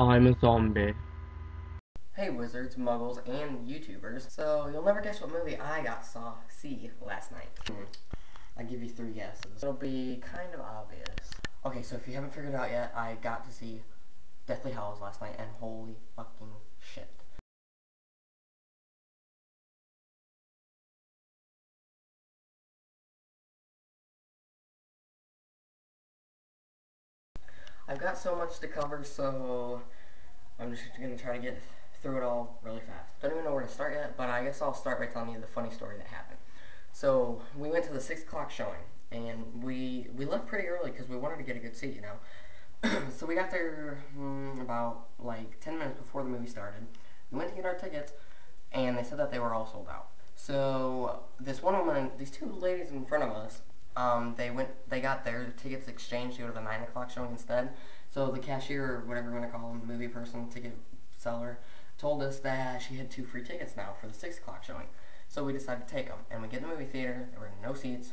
I'm a zombie. Hey wizards, muggles, and YouTubers. So, you'll never guess what movie I see last night. I'll give you 3 guesses. It'll be kind of obvious. Okay, so if you haven't figured it out yet, I got to see Deathly Hallows last night, and holy fucking shit. I've got so much to cover, so I'm just gonna try to get through it all really fast. Don't even know where to start yet, but I guess I'll start by telling you the funny story that happened. So we went to the 6 o'clock showing, and we left pretty early because we wanted to get a good seat, you know. So we got there about like 10 minutes before the movie started. We went to get our tickets, and they said that they were all sold out. So this one woman, these 2 ladies in front of us, they got their tickets exchanged to go to the 9 o'clock showing instead. So the cashier, or whatever you want to call him, movie person, ticket seller, told us that she had 2 free tickets now for the 6 o'clock showing. So we decided to take them, and we get in the movie theater. There were no seats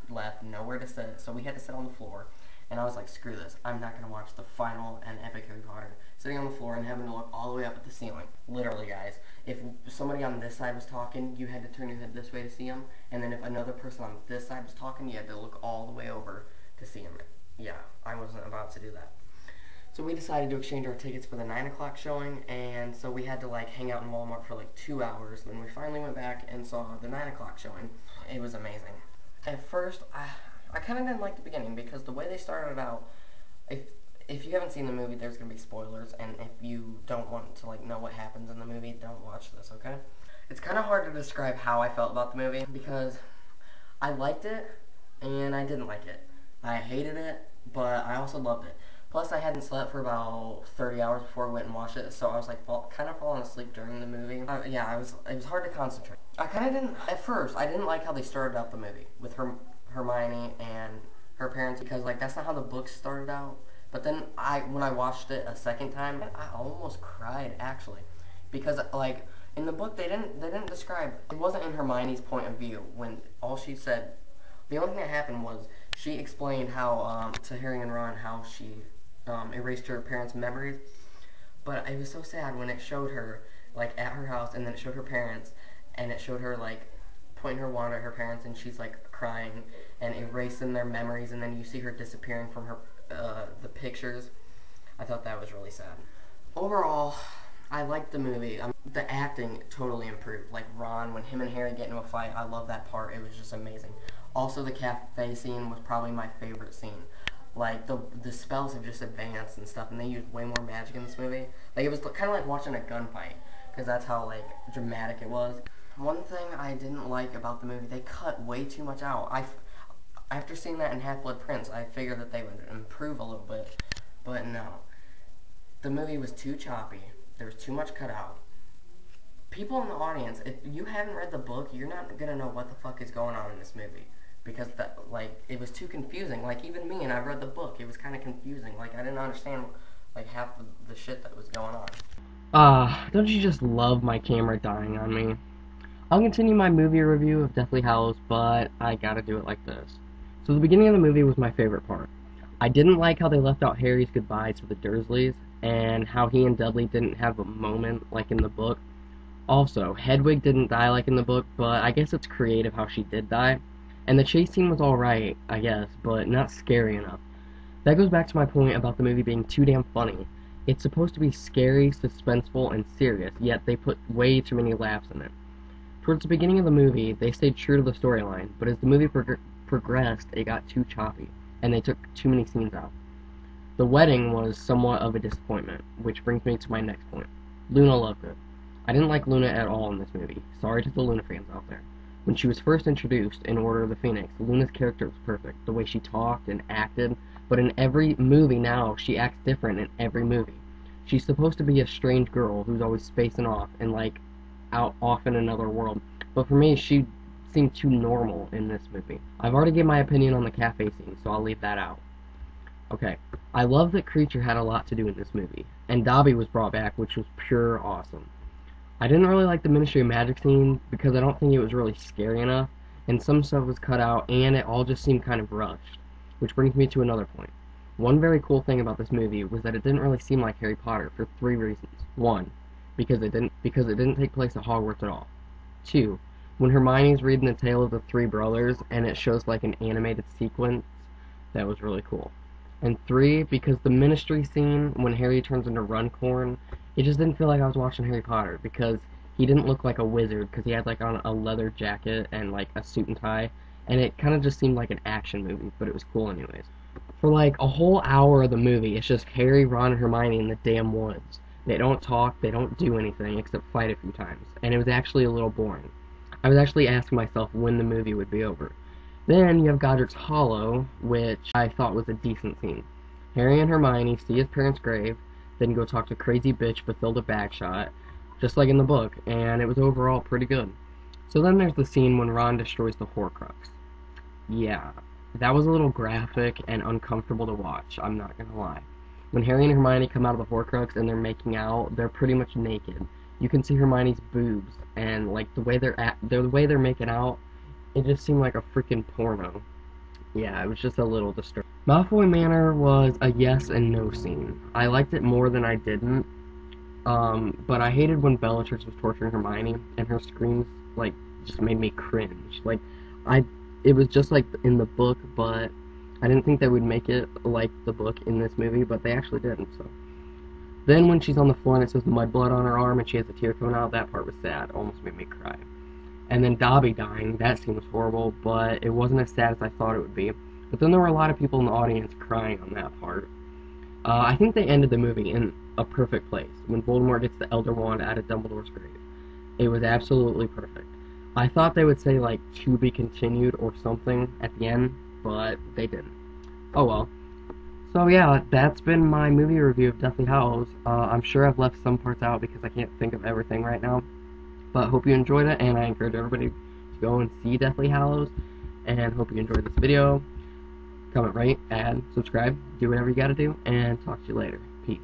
left, nowhere to sit, so we had to sit on the floor. And I was like, screw this, I'm not going to watch the final and epic Harry Potter sitting on the floor and having to look all the way up at the ceiling. Literally, guys, if somebody on this side was talking, you had to turn your head this way to see them, and then if another person on this side was talking, you had to look all the way over to see them. Yeah, I wasn't about to do that. So we decided to exchange our tickets for the 9 o'clock showing, and so we had to like hang out in Walmart for like 2 hours. Then we finally went back and saw the 9 o'clock showing. It was amazing. At first, I kind of didn't like the beginning because the way they started out, if you haven't seen the movie, there's going to be spoilers, and if you don't want to like know what happens in the movie, don't watch this, okay? It's kind of hard to describe how I felt about the movie because I liked it and I didn't like it. I hated it, but I also loved it. Plus, I hadn't slept for about 30 hours before we went and watched it, so I was like kind of falling asleep during the movie. It was hard to concentrate. I kind of didn't, at first, I didn't like how they started out the movie with Hermione and her parents, because like that's not how the books started out. But then when I watched it a second time, I almost cried actually, because like in the book they didn't describe, it wasn't in Hermione's point of view when all she said. The only thing that happened was she explained how to Harry and Ron how she erased her parents' memories, but it was so sad when it showed her like at her house, and then it showed her parents, and it showed her like pointing her wand at her parents, and she's like crying and erasing their memories, and then you see her disappearing from her the pictures. I thought that was really sad. Overall, I liked the movie. The acting totally improved. Like Ron, when him and Harry get into a fight, I love that part. It was just amazing. Also, the cafe scene was probably my favorite scene. Like, the spells have just advanced and stuff, and they used way more magic in this movie. Like, it was kind of like watching a gunfight, because that's how, like, dramatic it was. One thing I didn't like about the movie, they cut way too much out. After seeing that in Half-Blood Prince, I figured that they would improve a little bit, but no. The movie was too choppy. There was too much cut out. People in the audience, if you haven't read the book, you're not going to know what the fuck is going on in this movie. Because it was too confusing. Like, even me, and I've read the book, it was kind of confusing. Like, I didn't understand, like, half the shit that was going on. Don't you just love my camera dying on me? I'll continue my movie review of Deathly Hallows, but I gotta do it like this. So the beginning of the movie was my favorite part. I didn't like how they left out Harry's goodbyes for the Dursleys, and how he and Dudley didn't have a moment like in the book. Also, Hedwig didn't die like in the book, but I guess it's creative how she did die. And the chase scene was alright, I guess, but not scary enough. That goes back to my point about the movie being too damn funny. It's supposed to be scary, suspenseful, and serious, yet they put way too many laughs in it. Towards the beginning of the movie, they stayed true to the storyline, but as the movie progressed, it got too choppy, and they took too many scenes out. The wedding was somewhat of a disappointment, which brings me to my next point. Luna Lovegood. I didn't like Luna at all in this movie. Sorry to the Luna fans out there. When she was first introduced in Order of the Phoenix, Luna's character was perfect. The way she talked and acted, but in every movie now, she acts different in every movie. She's supposed to be a strange girl who's always spacing off and like out off in another world. But for me, she seemed too normal in this movie. I've already gave my opinion on the cafe scene, so I'll leave that out. Okay, I love that Creature had a lot to do in this movie, and Dobby was brought back, which was pure awesome. I didn't really like the Ministry of Magic scene because I don't think it was really scary enough, and some stuff was cut out, and it all just seemed kind of rushed. Which brings me to another point. One very cool thing about this movie was that it didn't really seem like Harry Potter for three reasons. One, because it didn't take place at Hogwarts at all. Two, when Hermione's reading the tale of the three brothers and it shows like an animated sequence, that was really cool. And three, because the ministry scene when Harry turns into Runcorn, it just didn't feel like I was watching Harry Potter because he didn't look like a wizard because he had like on a leather jacket and like a suit and tie, and it kind of just seemed like an action movie, but it was cool anyways. For like a whole hour of the movie, it's just Harry, Ron, and Hermione in the damn woods. They don't talk, they don't do anything except fight a few times, and it was actually a little boring. I was actually asking myself when the movie would be over. Then you have Godric's Hollow, which I thought was a decent scene. Harry and Hermione see his parents' grave, then go talk to crazy bitch Bathilda Bagshot, just like in the book, and it was overall pretty good. So then there's the scene when Ron destroys the Horcrux. Yeah, that was a little graphic and uncomfortable to watch, I'm not gonna lie. When Harry and Hermione come out of the Horcrux and they're making out, they're pretty much naked. You can see Hermione's boobs, and like the way they're making out, it just seemed like a freaking porno. Yeah, it was just a little disturbing. Malfoy Manor was a yes and no scene. I liked it more than I didn't, but I hated when Bellatrix was torturing Hermione, and her screams, like, just made me cringe. Like, it was just like in the book, but I didn't think they would make it like the book in this movie, but they actually did, so. Then when she's on the floor and it says my blood on her arm and she has a tear coming out, that part was sad. Almost made me cry. And then Dobby dying, that scene was horrible, but it wasn't as sad as I thought it would be. But then there were a lot of people in the audience crying on that part. I think they ended the movie in a perfect place, when Voldemort gets the Elder Wand out of Dumbledore's grave. It was absolutely perfect. I thought they would say, like, to be continued or something at the end, but they didn't. Oh well. So yeah, that's been my movie review of Deathly Hallows. I'm sure I've left some parts out because I can't think of everything right now. But hope you enjoyed it, and I encourage everybody to go and see Deathly Hallows. And hope you enjoyed this video. Comment, rate, add, subscribe, do whatever you gotta do, and talk to you later. Peace.